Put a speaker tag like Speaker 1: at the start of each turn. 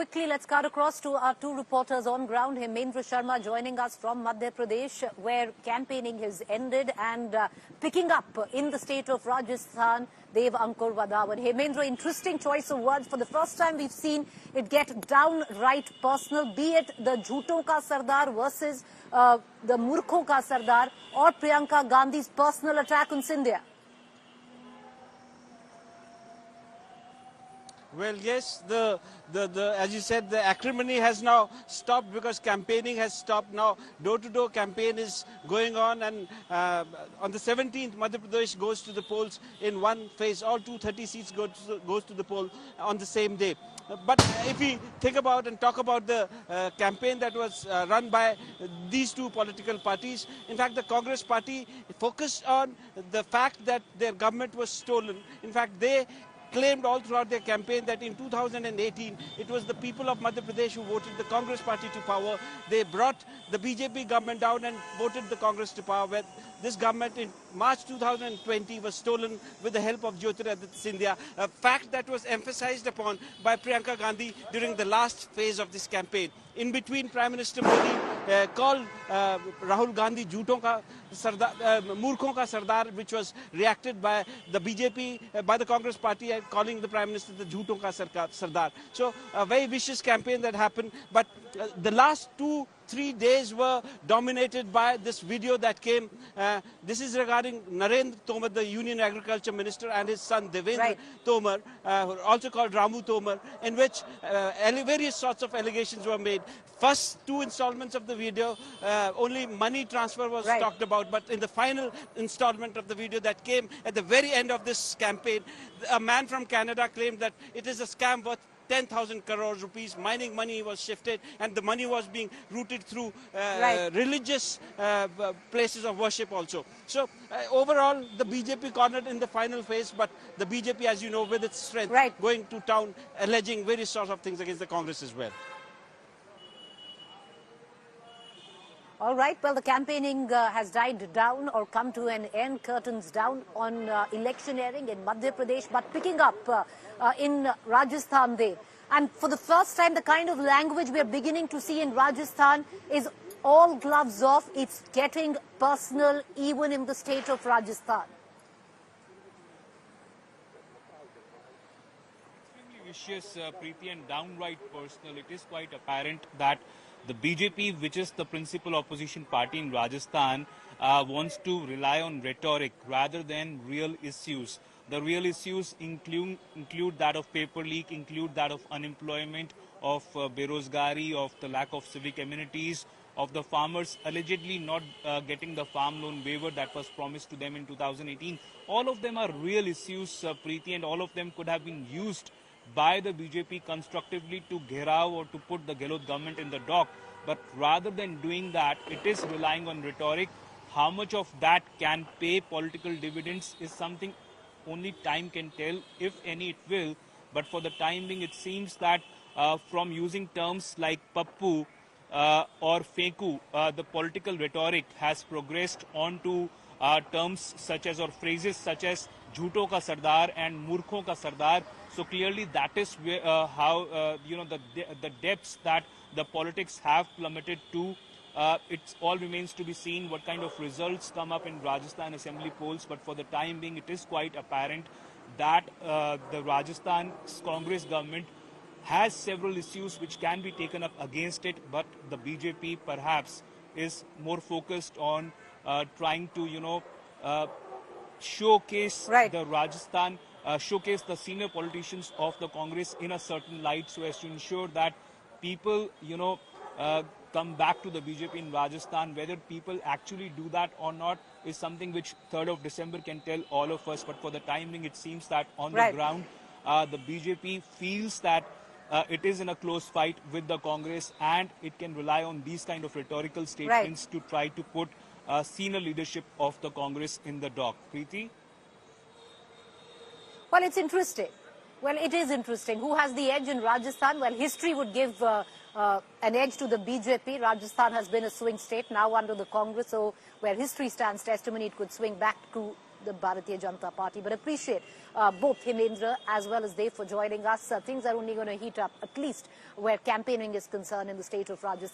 Speaker 1: quickly, let's cut across to our two reporters on ground. Hemendra Sharma joining us from Madhya Pradesh, where campaigning has ended, and picking up in the state of Rajasthan, Dev Ankur Vadhawan. Hemendra, interesting choice of words. For the first time, we've seen it get downright personal, be it the Jhuton ka Sardar versus the Moorkhon ka Sardar, or Priyanka Gandhi's personal attack on Scindia.
Speaker 2: Well, yes, as you said, the acrimony has now stopped because campaigning has stopped. Now, door-to-door campaign is going on, and on the 17th, Madhya Pradesh goes to the polls in one phase. All 230 seats goes to the poll on the same day. But if we think about and talk about the campaign that was run by these two political parties, in fact, the Congress party focused on the fact that their government was stolen. In fact, they claimed all throughout their campaign that in 2018, it was the people of Madhya Pradesh who voted the Congress party to power. They brought the BJP government down and voted the Congress to power. Where this government in March 2020 was stolen with the help of Jyotiraditya Scindia, a fact that was emphasized upon by Priyanka Gandhi during the last phase of this campaign. In between, Prime Minister Modi called Rahul Gandhi Jhuton ka Sardar, Moorkhon ka Sardar, which was reacted by the BJP, by the Congress party, calling the Prime Minister the Jhuton ka Sardar. So a very vicious campaign that happened, but the last 2-3 days were dominated by this video that came. This is regarding Narendra Tomar, the Union Agriculture Minister, and his son Devendra Tomar, also called Ramu Tomar, in which various sorts of allegations were made. First two installments of the video, only money transfer was talked about, but in the final installment of the video that came at the very end of this campaign, a man from Canada claimed that it is a scam worth 10,000 crore rupees. Mining money was shifted, and the money was being routed through religious places of worship also. So overall, the BJP cornered in the final phase, but the BJP, as you know, with its strength, going to town, alleging various sorts of things against the Congress as well.
Speaker 1: All right, well, the campaigning has died down or come to an end, curtains down on electioneering in Madhya Pradesh, but picking up in Rajasthan day. And for the first time, the kind of language we are beginning to see in Rajasthan is all gloves off. It's getting personal even in the state of Rajasthan.
Speaker 3: Extremely vicious, Preeti, and downright personal. It is quite apparent that the BJP, which is the principal opposition party in Rajasthan, wants to rely on rhetoric rather than real issues. The real issues include that of paper leak, include that of unemployment, of berozgari, of the lack of civic amenities, of the farmers allegedly not getting the farm loan waiver that was promised to them in 2018. All of them are real issues, Preeti, and all of them could have been used by the BJP constructively to gherav or to put the Gehlot government in the dock. But rather than doing that, it is relying on rhetoric. How much of that can pay political dividends is something only time can tell, if any it will. But for the time being, it seems that from using terms like pappu or feku, the political rhetoric has progressed on to terms such as, or phrases such as Jhuto ka Sardar and Moorkhon ka Sardar. So clearly that is where, how the depths that the politics have plummeted to. It all remains to be seen what kind of results come up in Rajasthan assembly polls. But for the time being, it is quite apparent that the Rajasthan Congress government has several issues which can be taken up against it. But the BJP perhaps is more focused on trying to, showcase the Rajasthan, showcase the senior politicians of the Congress in a certain light, so as to ensure that people, come back to the BJP in Rajasthan. Whether people actually do that or not is something which 3rd of December can tell all of us. But for the time being, it seems that on the ground, the BJP feels that it is in a close fight with the Congress, and it can rely on these kind of rhetorical statements to try to put senior leadership of the Congress in the dock. Preeti?
Speaker 1: Well, it's interesting. Well, it is interesting. Who has the edge in Rajasthan? Well, history would give an edge to the BJP. Rajasthan has been a swing state now under the Congress, so where history stands testimony, it could swing back to the Bharatiya Janata Party. But appreciate both Hemendra as well as Dev for joining us. Things are only going to heat up, at least where campaigning is concerned in the state of Rajasthan.